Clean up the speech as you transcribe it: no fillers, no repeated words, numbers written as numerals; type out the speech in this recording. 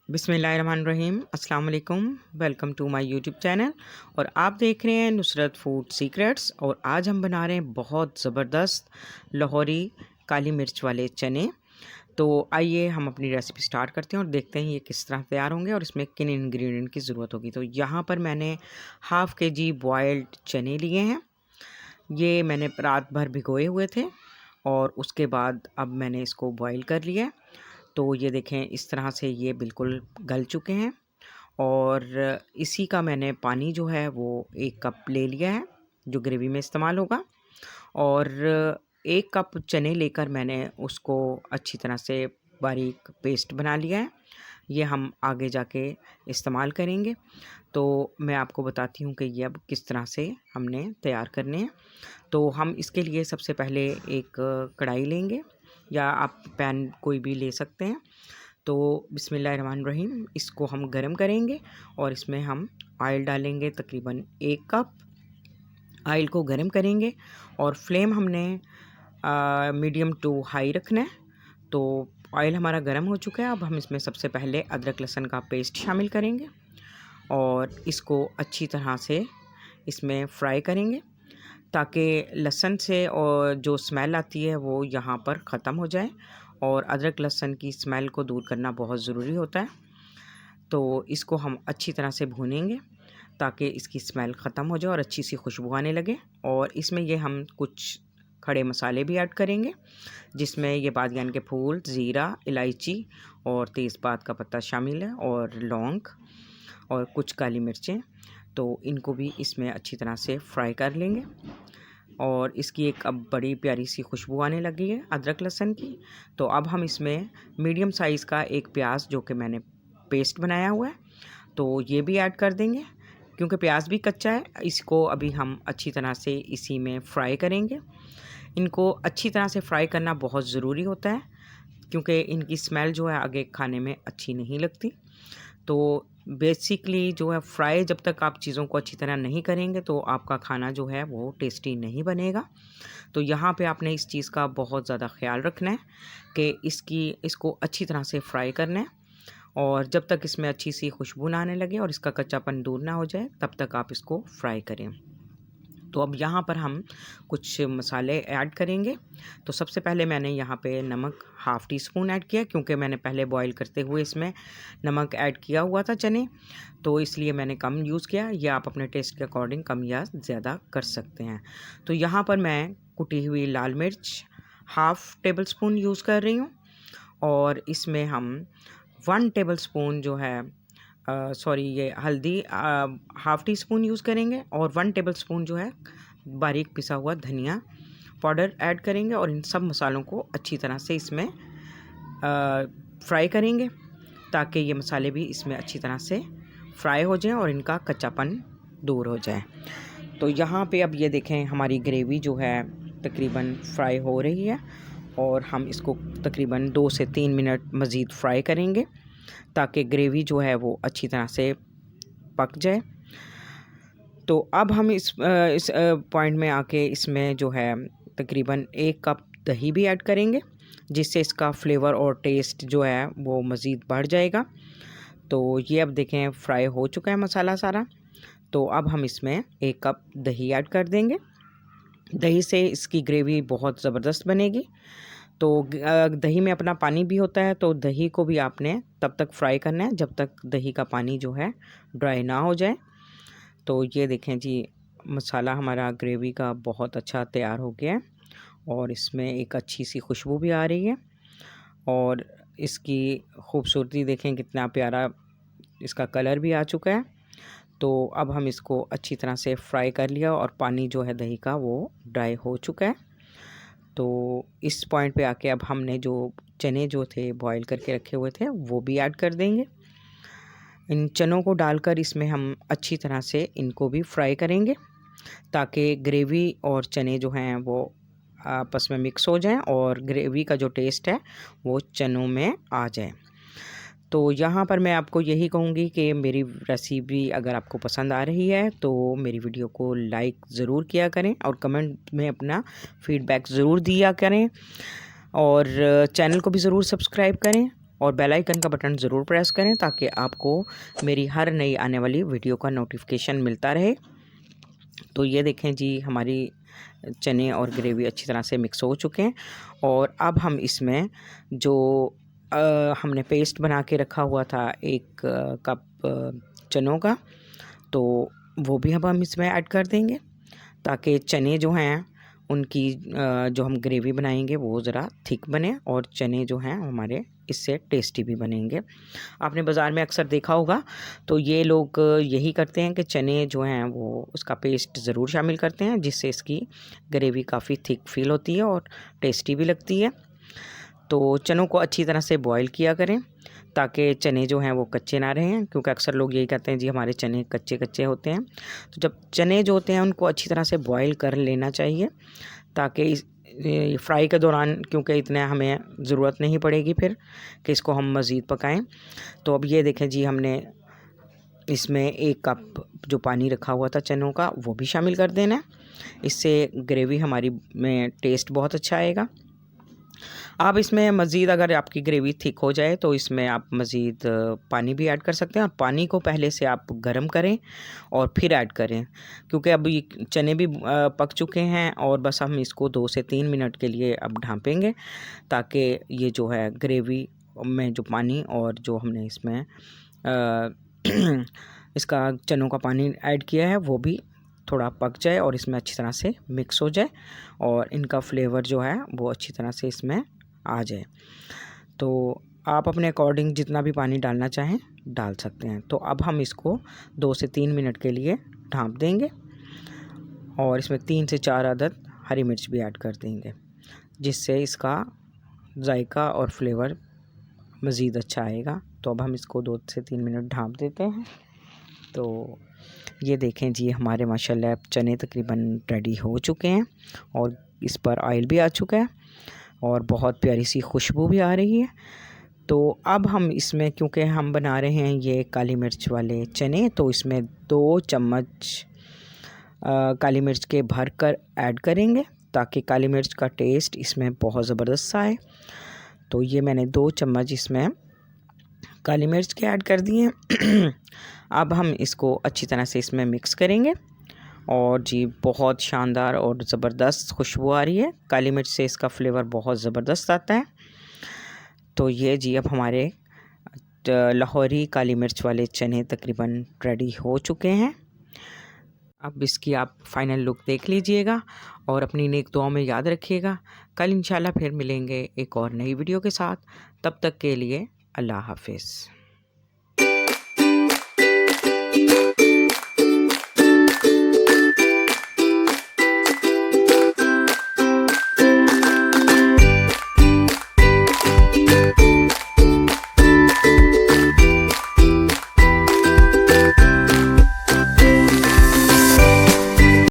बिस्मिल्लाहिर्रहमानिर्रहीम अस्सलाम वालेकुम। Welcome to my YouTube channel और आप देख रहे हैं नुसरत फूड सीक्रेट्स। और आज हम बना रहे हैं बहुत ज़बरदस्त लाहौरी काली मिर्च वाले चने। तो आइए हम अपनी रेसिपी स्टार्ट करते हैं और देखते हैं ये किस तरह तैयार होंगे और इसमें किन इंग्रेडिएंट की ज़रूरत होगी। तो यहाँ पर मैंने हाफ़ kg बॉयल्ड चने लिए हैं। ये मैंने रात भर भिगोए हुए थे और उसके बाद अब मैंने इसको बॉयल कर लिया है। तो ये देखें इस तरह से ये बिल्कुल गल चुके हैं और इसी का मैंने पानी जो है वो 1 कप ले लिया है जो ग्रेवी में इस्तेमाल होगा। और 1 कप चने लेकर मैंने उसको अच्छी तरह से बारीक पेस्ट बना लिया है। ये हम आगे जाके इस्तेमाल करेंगे। तो मैं आपको बताती हूँ कि ये अब किस तरह से हमने तैयार करने हैं। तो हम इसके लिए सबसे पहले एक कढ़ाई लेंगे या आप पैन कोई भी ले सकते हैं। तो बिस्मिल्लाहिर्रहमानिर्रहीम इसको हम गरम करेंगे और इसमें हम ऑयल डालेंगे तकरीबन 1 कप। ऑयल को गरम करेंगे और फ्लेम हमने मीडियम टू हाई रखना है। तो ऑयल हमारा गरम हो चुका है। अब हम इसमें सबसे पहले अदरक लहसुन का पेस्ट शामिल करेंगे और इसको अच्छी तरह से इसमें फ्राई करेंगे ताकि लहसुन से और जो स्मेल आती है वो यहाँ पर ख़त्म हो जाए। और अदरक लहसुन की स्मेल को दूर करना बहुत ज़रूरी होता है। तो इसको हम अच्छी तरह से भूनेंगे ताकि इसकी स्मेल ख़त्म हो जाए और अच्छी सी खुशबू आने लगे। और इसमें ये हम कुछ खड़े मसाले भी ऐड करेंगे जिसमें ये बादियान के फूल, ज़ीरा, इलायची और तेज़पात का पत्ता शामिल है और लौंग और कुछ काली मिर्चें। तो इनको भी इसमें अच्छी तरह से फ्राई कर लेंगे और इसकी एक अब बड़ी प्यारी सी खुशबू आने लगी है अदरक लहसुन की। तो अब हम इसमें मीडियम साइज़ का एक प्याज जो कि मैंने पेस्ट बनाया हुआ है तो ये भी ऐड कर देंगे क्योंकि प्याज भी कच्चा है। इसको अभी हम अच्छी तरह से इसी में फ्राई करेंगे। इनको अच्छी तरह से फ्राई करना बहुत ज़रूरी होता है क्योंकि इनकी स्मेल जो है आगे खाने में अच्छी नहीं लगती। तो बेसिकली जो है फ्राई जब तक आप चीज़ों को अच्छी तरह नहीं करेंगे तो आपका खाना जो है वो टेस्टी नहीं बनेगा। तो यहाँ पे आपने इस चीज़ का बहुत ज़्यादा ख्याल रखना है कि इसको अच्छी तरह से फ्राई करना है और जब तक इसमें अच्छी सी खुशबू ना आने लगे और इसका कच्चापन दूर ना हो जाए तब तक आप इसको फ्राई करें। तो अब यहाँ पर हम कुछ मसाले ऐड करेंगे। तो सबसे पहले मैंने यहाँ पे नमक हाफ़ टी स्पून ऐड किया क्योंकि मैंने पहले बॉईल करते हुए इसमें नमक ऐड किया हुआ था चने, तो इसलिए मैंने कम यूज़ किया। या आप अपने टेस्ट के अकॉर्डिंग कम या ज़्यादा कर सकते हैं। तो यहाँ पर मैं कुटी हुई लाल मिर्च हाफ़ टेबल स्पून यूज़ कर रही हूँ और इसमें हम 1 टेबल स्पून जो है ये हल्दी हाफ़ टी स्पून यूज़ करेंगे और 1 टेबल स्पून जो है बारीक पिसा हुआ धनिया पाउडर ऐड करेंगे और इन सब मसालों को अच्छी तरह से इसमें फ्राई करेंगे ताकि ये मसाले भी इसमें अच्छी तरह से फ्राई हो जाएं और इनका कच्चापन दूर हो जाए। तो यहाँ पे अब ये देखें हमारी ग्रेवी जो है तकरीबन फ्राई हो रही है और हम इसको तकरीबन 2 से 3 मिनट मज़ीद फ्राई करेंगे ताकि ग्रेवी जो है वो अच्छी तरह से पक जाए। तो अब हम इस पॉइंट में आके इसमें जो है तकरीबन 1 कप दही भी ऐड करेंगे जिससे इसका फ्लेवर और टेस्ट जो है वो मज़ीद बढ़ जाएगा। तो ये अब देखें फ्राई हो चुका है मसाला सारा। तो अब हम इसमें 1 कप दही ऐड कर देंगे। दही से इसकी ग्रेवी बहुत ज़बरदस्त बनेगी। तो दही में अपना पानी भी होता है तो दही को भी आपने तब तक फ्राई करना है जब तक दही का पानी जो है ड्राई ना हो जाए। तो ये देखें जी मसाला हमारा ग्रेवी का बहुत अच्छा तैयार हो गया है और इसमें एक अच्छी सी खुशबू भी आ रही है और इसकी खूबसूरती देखें कितना प्यारा इसका कलर भी आ चुका है। तो अब हम इसको अच्छी तरह से फ्राई कर लिया और पानी जो है दही का वो ड्राई हो चुका है। तो इस पॉइंट पे आके अब हमने जो चने जो थे बॉईल करके रखे हुए थे वो भी ऐड कर देंगे। इन चनों को डालकर इसमें हम अच्छी तरह से इनको भी फ्राई करेंगे ताकि ग्रेवी और चने जो हैं वो आपस में मिक्स हो जाएं और ग्रेवी का जो टेस्ट है वो चनों में आ जाए। तो यहाँ पर मैं आपको यही कहूँगी कि मेरी रेसिपी अगर आपको पसंद आ रही है तो मेरी वीडियो को लाइक ज़रूर किया करें और कमेंट में अपना फीडबैक ज़रूर दिया करें और चैनल को भी ज़रूर सब्सक्राइब करें और बेल आइकन का बटन ज़रूर प्रेस करें ताकि आपको मेरी हर नई आने वाली वीडियो का नोटिफिकेशन मिलता रहे। तो ये देखें जी, हमारी चने और ग्रेवी अच्छी तरह से मिक्स हो चुके हैं और अब हम इसमें जो हमने पेस्ट बना के रखा हुआ था 1 कप चनों का, तो वो भी अब हम इसमें ऐड कर देंगे ताकि चने जो हैं उनकी जो हम ग्रेवी बनाएंगे वो ज़रा थिक बने और चने जो हैं हमारे इससे टेस्टी भी बनेंगे। आपने बाज़ार में अक्सर देखा होगा, तो ये लोग यही करते हैं कि चने जो हैं वो उसका पेस्ट ज़रूर शामिल करते हैं, जिससे इसकी ग्रेवी काफ़ी थिक फील होती है और टेस्टी भी लगती है। तो चनों को अच्छी तरह से बॉईल किया करें ताकि चने जो हैं वो कच्चे ना रहें, क्योंकि अक्सर लोग यही कहते हैं जी हमारे चने कच्चे कच्चे होते हैं। तो जब चने जो होते हैं उनको अच्छी तरह से बॉईल कर लेना चाहिए ताकि फ्राई के दौरान, क्योंकि इतने हमें ज़रूरत नहीं पड़ेगी फिर कि इसको हम मज़ीद पकाएं। तो अब ये देखें जी, हमने इसमें 1 कप जो पानी रखा हुआ था चनों का वो भी शामिल कर देना है। इससे ग्रेवी हमारी में टेस्ट बहुत अच्छा आएगा। आप इसमें मज़ीद अगर आपकी ग्रेवी थिक हो जाए तो इसमें आप मज़ीद पानी भी ऐड कर सकते हैं और पानी को पहले से आप गर्म करें और फिर ऐड करें, क्योंकि अब ये चने भी पक चुके हैं और बस हम इसको 2 से 3 मिनट के लिए अब ढाँपेंगे ताकि ये जो है ग्रेवी में जो पानी और जो हमने इसमें इसका चनों का पानी ऐड किया है वो भी थोड़ा पक जाए और इसमें अच्छी तरह से मिक्स हो जाए और इनका फ्लेवर जो है वो अच्छी तरह से इसमें आ जाए। तो आप अपने अकॉर्डिंग जितना भी पानी डालना चाहें डाल सकते हैं। तो अब हम इसको 2 से 3 मिनट के लिए ढाँप देंगे और इसमें 3 से 4 अदद हरी मिर्च भी ऐड कर देंगे, जिससे इसका जायका और फ्लेवर मज़ीद अच्छा आएगा। तो अब हम इसको 2 से 3 मिनट ढाँप देते हैं। तो ये देखें जी, हमारे माशाल्लाह चने तकरीबन रेडी हो चुके हैं और इस पर ऑयल भी आ चुका है और बहुत प्यारी सी खुशबू भी आ रही है। तो अब हम इसमें, क्योंकि हम बना रहे हैं ये काली मिर्च वाले चने, तो इसमें 2 चम्मच काली मिर्च के भर कर ऐड करेंगे ताकि काली मिर्च का टेस्ट इसमें बहुत ज़बरदस्त आए। तो ये मैंने 2 चम्मच इसमें काली मिर्च के ऐड कर दिए हैं। अब हम इसको अच्छी तरह से इसमें मिक्स करेंगे और जी बहुत शानदार और ज़बरदस्त खुशबू आ रही है। काली मिर्च से इसका फ्लेवर बहुत ज़बरदस्त आता है। तो ये जी अब हमारे लाहौरी काली मिर्च वाले चने तकरीबन रेडी हो चुके हैं। अब इसकी आप फ़ाइनल लुक देख लीजिएगा और अपनी नेक दुआओं में याद रखिएगा। कल इंशाल्लाह फिर मिलेंगे एक और नई वीडियो के साथ। तब तक के लिए अल्लाह हाफ़िज़।